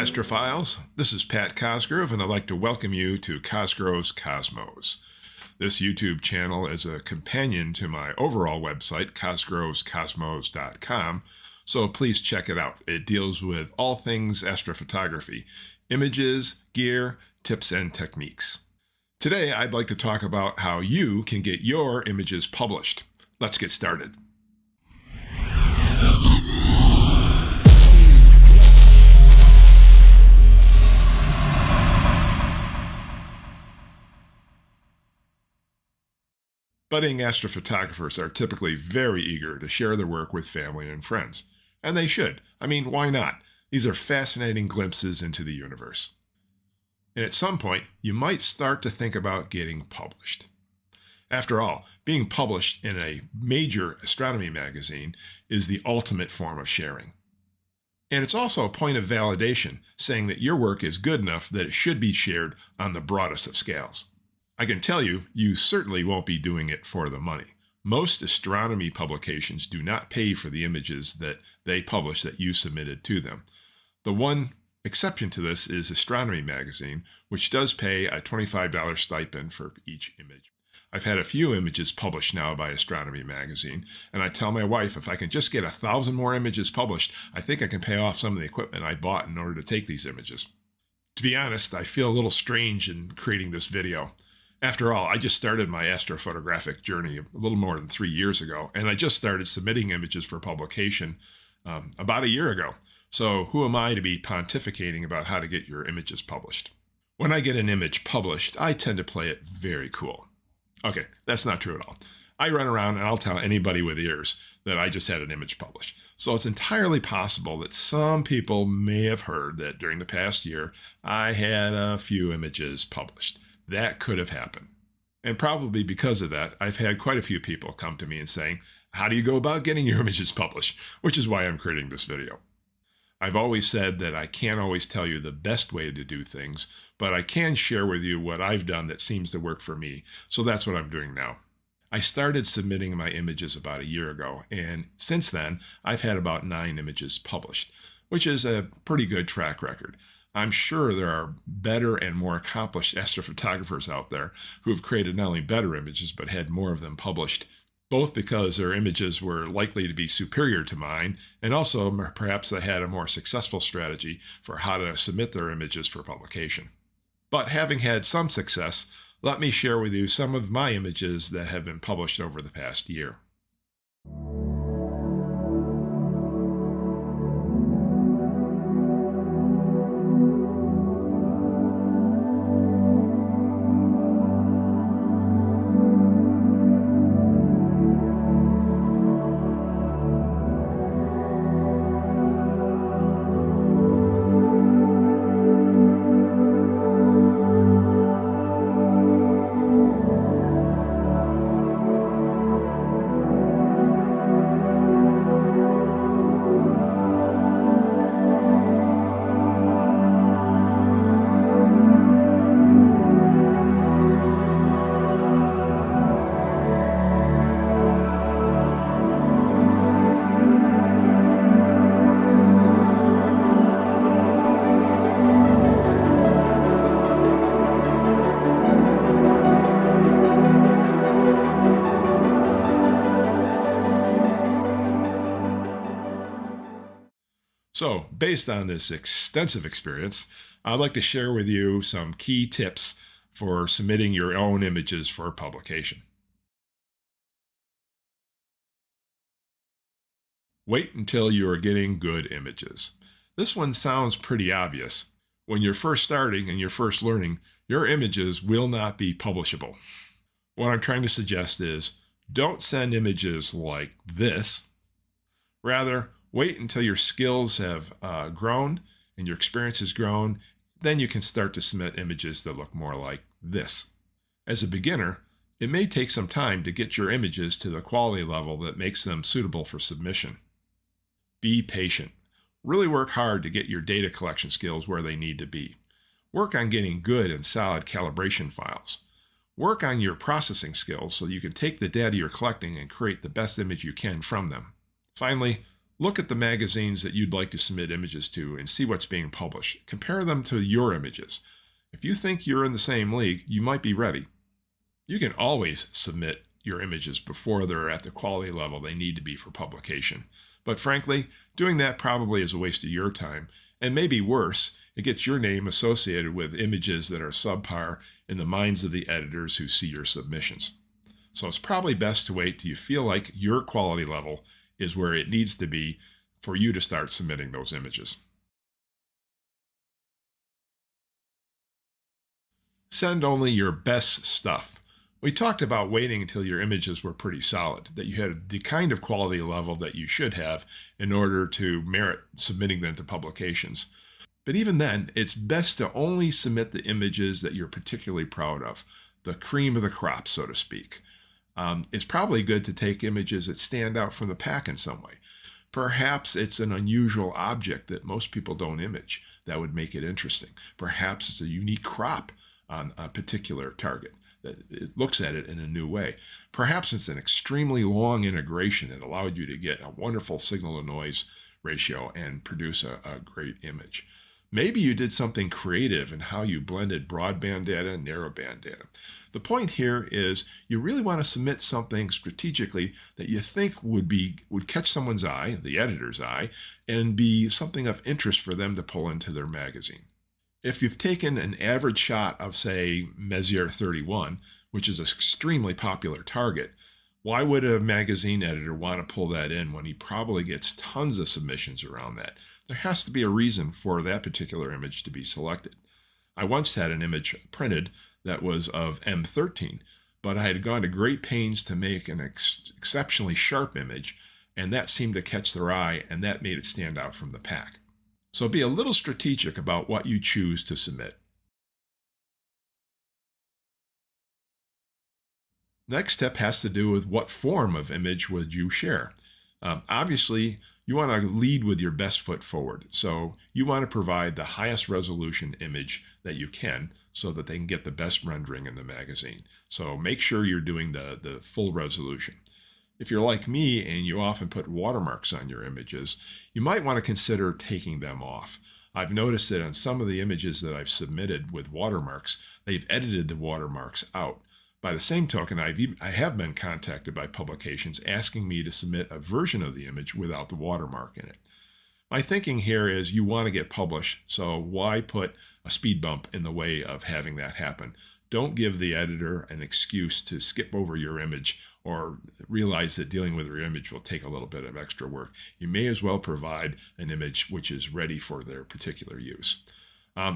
Astrophiles. This is Pat Cosgrove, and I'd like to welcome you to Cosgrove's Cosmos. This YouTube channel is a companion to my overall website, cosgrovescosmos.com, so please check it out. It deals with all things astrophotography, images, gear, tips, and techniques. Today, I'd like to talk about how you can get your images published. Let's get started. Budding astrophotographers are typically very eager to share their work with family and friends. And they should. I mean, why not? These are fascinating glimpses into the universe. And at some point, you might start to think about getting published. After all, being published in a major astronomy magazine is the ultimate form of sharing. And it's also a point of validation, saying that your work is good enough that it should be shared on the broadest of scales. I can tell you, you certainly won't be doing it for the money. Most astronomy publications do not pay for the images that they publish that you submitted to them. The one exception to this is Astronomy Magazine, which does pay a $25 stipend for each image. I've had a few images published now by Astronomy Magazine, and I tell my wife if I can just get 1,000 more images published, I think I can pay off some of the equipment I bought in order to take these images. To be honest, I feel a little strange in creating this video. After all, I just started my astrophotographic journey a little more than 3 years ago, and I just started submitting images for publication about a year ago. So who am I to be pontificating about how to get your images published? When I get an image published, I tend to play it very cool. Okay, that's not true at all. I run around and I'll tell anybody with ears that I just had an image published. So it's entirely possible that some people may have heard that during the past year, I had a few images published. That could have happened. And probably because of that, I've had quite a few people come to me and saying, how do you go about getting your images published? Which is why I'm creating this video. I've always said that I can't always tell you the best way to do things, but I can share with you what I've done that seems to work for me. So that's what I'm doing now. I started submitting my images about a year ago, and since then, I've had about 9 images published, which is a pretty good track record. I'm sure there are better and more accomplished astrophotographers out there who have created not only better images, but had more of them published, both because their images were likely to be superior to mine, and also perhaps they had a more successful strategy for how to submit their images for publication. But having had some success, let me share with you some of my images that have been published over the past year. So, based on this extensive experience, I'd like to share with you some key tips for submitting your own images for publication. Wait until you are getting good images. This one sounds pretty obvious. When you're first starting and you're first learning, your images will not be publishable. What I'm trying to suggest is, don't send images like this. Rather, wait until your skills have grown and your experience has grown. Then you can start to submit images that look more like this. As a beginner, it may take some time to get your images to the quality level that makes them suitable for submission. Be patient. Really work hard to get your data collection skills where they need to be. Work on getting good and solid calibration files. Work on your processing skills so you can take the data you're collecting and create the best image you can from them. Finally, Look at the magazines that you'd like to submit images to and see what's being published. Compare them to your images. If you think you're in the same league, you might be ready. You can always submit your images before they're at the quality level they need to be for publication. But frankly, doing that probably is a waste of your time, and maybe worse, it gets your name associated with images that are subpar in the minds of the editors who see your submissions. So it's probably best to wait till you feel like your quality level is where it needs to be for you to start submitting those images. Send only your best stuff. We talked about waiting until your images were pretty solid, that you had the kind of quality level that you should have in order to merit submitting them to publications. But even then, it's best to only submit the images that you're particularly proud of, the cream of the crop, so to speak. It's probably good to take images that stand out from the pack in some way. Perhaps it's an unusual object that most people don't image that would make it interesting. Perhaps it's a unique crop on a particular target that it looks at it in a new way. Perhaps it's an extremely long integration that allowed you to get a wonderful signal to noise ratio and produce a great image. Maybe you did something creative in how you blended broadband data and narrowband data. The point here is you really want to submit something strategically that you think would catch someone's eye, the editor's eye, and be something of interest for them to pull into their magazine. If you've taken an average shot of, say, Messier 31, which is an extremely popular target, why would a magazine editor want to pull that in when he probably gets tons of submissions around that? There has to be a reason for that particular image to be selected. I once had an image printed that was of M13, but I had gone to great pains to make an exceptionally sharp image, and that seemed to catch their eye, and that made it stand out from the pack. So be a little strategic about what you choose to submit. Next step has to do with what form of image would you share. Obviously, you want to lead with your best foot forward. So you want to provide the highest resolution image that you can so that they can get the best rendering in the magazine. So make sure you're doing the full resolution. If you're like me and you often put watermarks on your images, you might want to consider taking them off. I've noticed that on some of the images that I've submitted with watermarks, they've edited the watermarks out. By the same token, I have been contacted by publications asking me to submit a version of the image without the watermark in it. My thinking here is you want to get published, so why put a speed bump in the way of having that happen? Don't give the editor an excuse to skip over your image or realize that dealing with your image will take a little bit of extra work. You may as well provide an image which is ready for their particular use.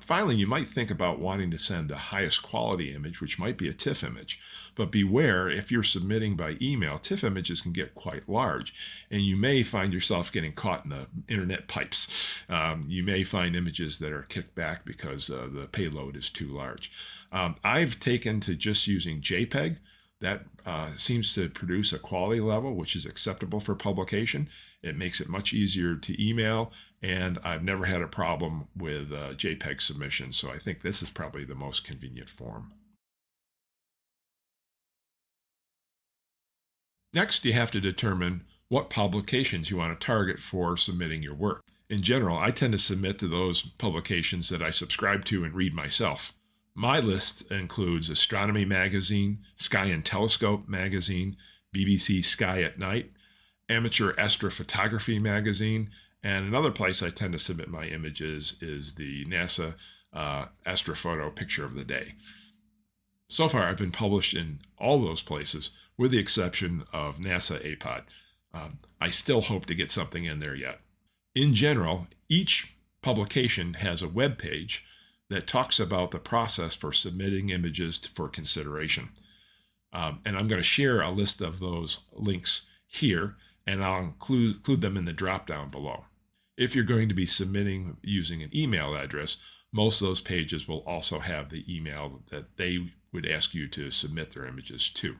Finally, you might think about wanting to send the highest quality image, which might be a TIFF image. But beware, if you're submitting by email, TIFF images can get quite large, and you may find yourself getting caught in the internet pipes. You may find images that are kicked back because the payload is too large. I've taken to just using JPEG. That seems to produce a quality level which is acceptable for publication. It makes it much easier to email, and I've never had a problem with JPEG submission, so I think this is probably the most convenient form. Next, you have to determine what publications you want to target for submitting your work. In general, I tend to submit to those publications that I subscribe to and read myself. My list includes Astronomy Magazine, Sky and Telescope Magazine, BBC Sky at Night, Amateur Astrophotography Magazine, and another place I tend to submit my images is the NASA Astrophoto Picture of the Day. So far, I've been published in all those places, with the exception of NASA APOD. I still hope to get something in there yet. In general, each publication has a web page that talks about the process for submitting images for consideration. And I'm going to share a list of those links here, and I'll include them in the drop-down below. If you're going to be submitting using an email address, most of those pages will also have the email that they would ask you to submit their images to.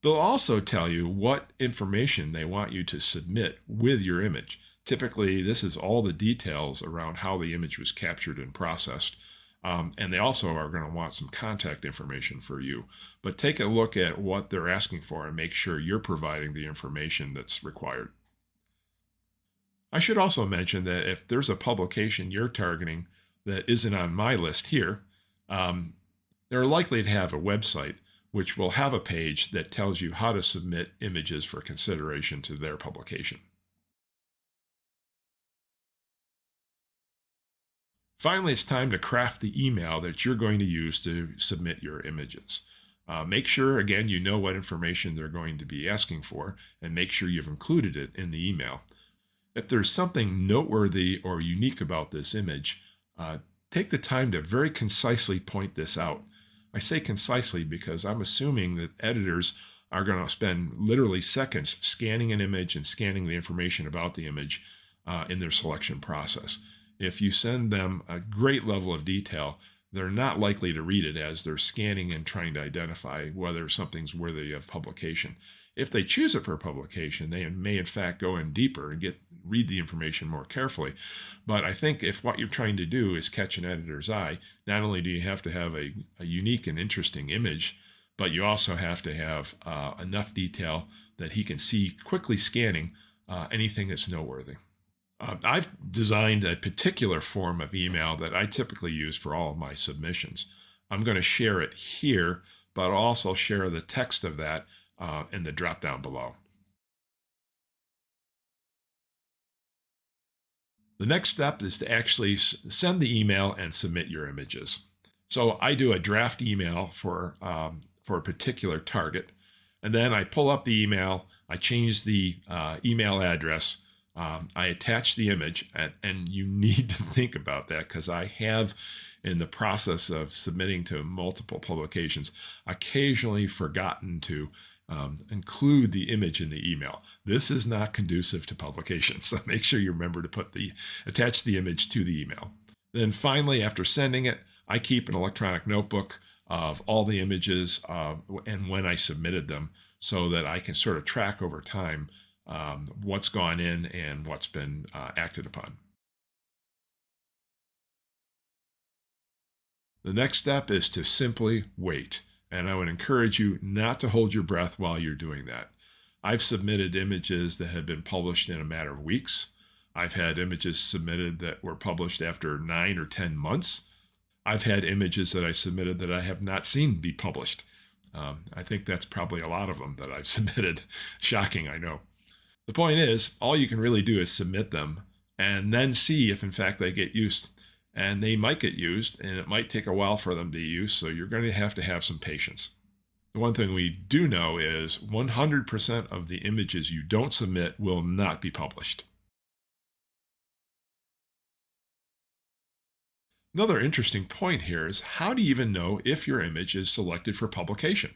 They'll also tell you what information they want you to submit with your image. Typically, this is all the details around how the image was captured and processed. And they also are going to want some contact information for you. But take a look at what they're asking for and make sure you're providing the information that's required. I should also mention that if there's a publication you're targeting that isn't on my list here, they're likely to have a website which will have a page that tells you how to submit images for consideration to their publication. Finally, it's time to craft the email that you're going to use to submit your images. Make sure, again, you know what information they're going to be asking for, and make sure you've included it in the email. If there's something noteworthy or unique about this image, take the time to very concisely point this out. I say concisely because I'm assuming that editors are going to spend literally seconds scanning an image and scanning the information about the image in their selection process. If you send them a great level of detail, they're not likely to read it as they're scanning and trying to identify whether something's worthy of publication. If they choose it for publication, they may in fact go in deeper and read the information more carefully. But I think if what you're trying to do is catch an editor's eye, not only do you have to have a unique and interesting image, but you also have to have enough detail that he can see quickly scanning anything that's noteworthy. I've designed a particular form of email that I typically use for all of my submissions. I'm going to share it here, but I'll also share the text of that in the drop down below. The next step is to actually send the email and submit your images. So I do a draft email for a particular target, and then I pull up the email, I change the email address, I attach the image, and you need to think about that because I have, in the process of submitting to multiple publications, occasionally forgotten to include the image in the email. This is not conducive to publication, so make sure you remember to attach the image to the email. Then finally, after sending it, I keep an electronic notebook of all the images and when I submitted them so that I can sort of track over time what's gone in and what's been acted upon. The next step is to simply wait, and I would encourage you not to hold your breath while you're doing that. I've submitted images that have been published in a matter of weeks. I've had images submitted that were published after 9 or 10 months. I've had images that I submitted that I have not seen be published. I think that's probably a lot of them that I've submitted. Shocking, I know. The point is, all you can really do is submit them and then see if in fact they get used. And they might get used, and it might take a while for them to use, so you're going to have some patience. The one thing we do know is 100% of the images you don't submit will not be published. Another interesting point here is how do you even know if your image is selected for publication?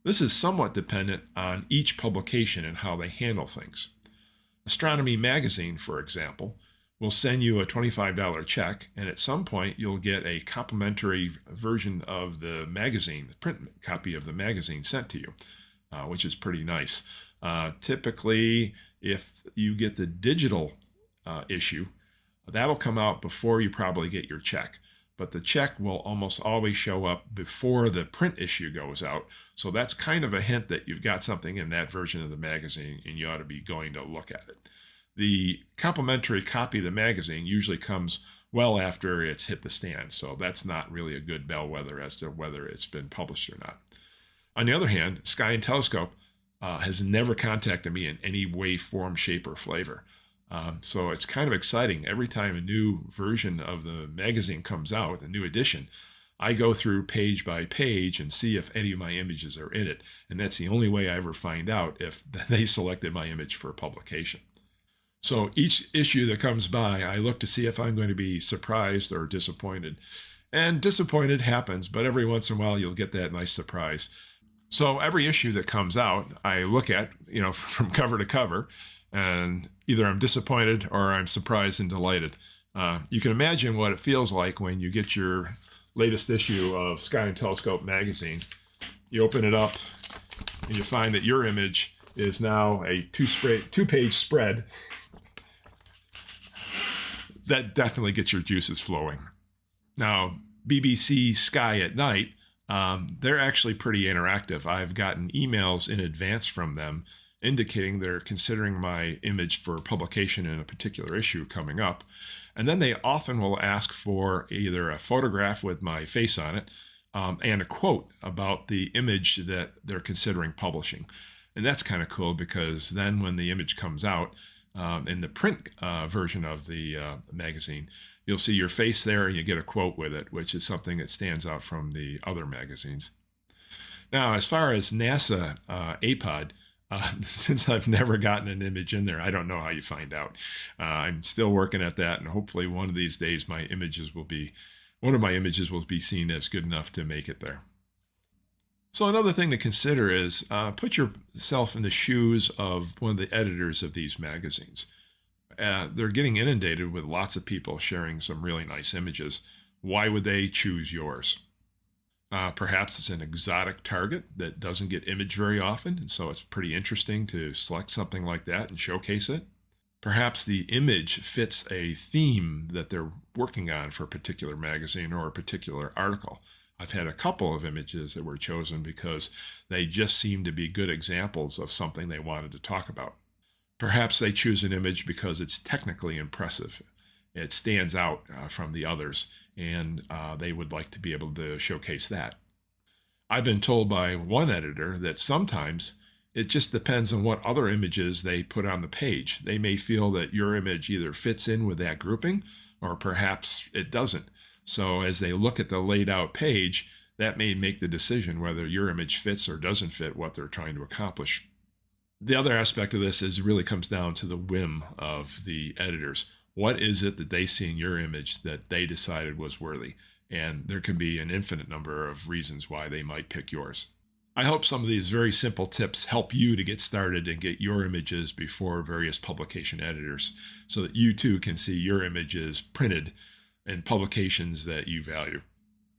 This is somewhat dependent on each publication and how they handle things. Astronomy Magazine, for example, will send you a $25 check, and at some point you'll get a complimentary version of the magazine, the print copy of the magazine sent to you, which is pretty nice. Typically, if you get the digital issue, that'll come out before you probably get your check. But the check will almost always show up before the print issue goes out. So that's kind of a hint that you've got something in that version of the magazine and you ought to be going to look at it. The complimentary copy of the magazine usually comes well after it's hit the stand. So that's not really a good bellwether as to whether it's been published or not. On the other hand, Sky and Telescope has never contacted me in any way, form, shape, or flavor. So it's kind of exciting. Every time a new version of the magazine comes out, a new edition, I go through page by page and see if any of my images are in it. And that's the only way I ever find out if they selected my image for publication. So each issue that comes by, I look to see if I'm going to be surprised or disappointed. And disappointed happens, but every once in a while you'll get that nice surprise. So every issue that comes out, I look at, from cover to cover, and either I'm disappointed or I'm surprised and delighted. You can imagine what it feels like when you get your latest issue of Sky and Telescope magazine. You open it up and you find that your image is now a two-page spread. That definitely gets your juices flowing. Now, BBC Sky at Night, they're actually pretty interactive. I've gotten emails in advance from them indicating they're considering my image for publication in a particular issue coming up. And then they often will ask for either a photograph with my face on it and a quote about the image that they're considering publishing. And that's kind of cool, because then when the image comes out in the print version of the magazine, you'll see your face there and you get a quote with it, which is something that stands out from the other magazines. Now, as far as NASA APOD, since I've never gotten an image in there, I don't know how you find out. I'm still working at that, and hopefully one of these days one of my images will be seen as good enough to make it there. So another thing to consider is put yourself in the shoes of one of the editors of these magazines. They're getting inundated with lots of people sharing some really nice images. Why would they choose yours? Perhaps it's an exotic target that doesn't get imaged very often, and so it's pretty interesting to select something like that and showcase it. Perhaps the image fits a theme that they're working on for a particular magazine or a particular article. I've had a couple of images that were chosen because they just seemed to be good examples of something they wanted to talk about. Perhaps they choose an image because it's technically impressive. It stands out from the others, and they would like to be able to showcase that. I've been told by one editor that sometimes it just depends on what other images they put on the page. They may feel that your image either fits in with that grouping, or perhaps it doesn't. So as they look at the laid out page, that may make the decision whether your image fits or doesn't fit what they're trying to accomplish. The other aspect of this is it really comes down to the whim of the editors. What is it that they see in your image that they decided was worthy? And there can be an infinite number of reasons why they might pick yours. I hope some of these very simple tips help you to get started and get your images before various publication editors, so that you too can see your images printed in publications that you value.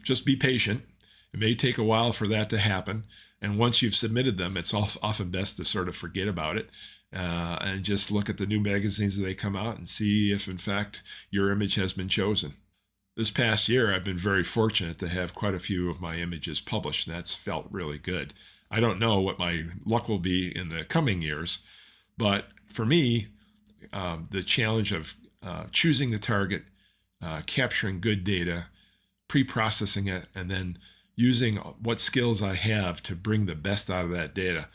Just be patient. It may take a while for that to happen. And once you've submitted them, it's often best to sort of forget about it and just look at the new magazines that they come out and see if, in fact, your image has been chosen. This past year, I've been very fortunate to have quite a few of my images published, and that's felt really good. I don't know what my luck will be in the coming years, but for me, the challenge of choosing the target, capturing good data, pre-processing it, and then using what skills I have to bring the best out of that data,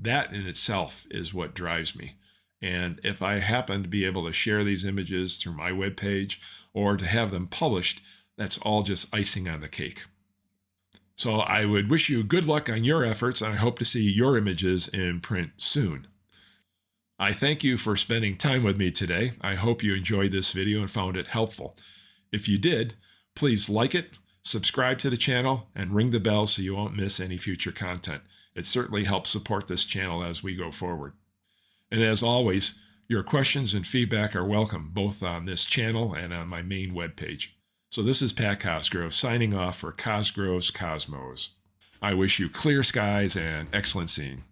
that in itself is what drives me. And if I happen to be able to share these images through my webpage or to have them published, that's all just icing on the cake. So I would wish you good luck on your efforts, and I hope to see your images in print soon. I thank you for spending time with me today. I hope you enjoyed this video and found it helpful. If you did, please like it, subscribe to the channel, and ring the bell so you won't miss any future content. It certainly helps support this channel as we go forward. And as always, your questions and feedback are welcome, both on this channel and on my main webpage. So this is Pat Cosgrove signing off for Cosgrove's Cosmos. I wish you clear skies and excellent seeing.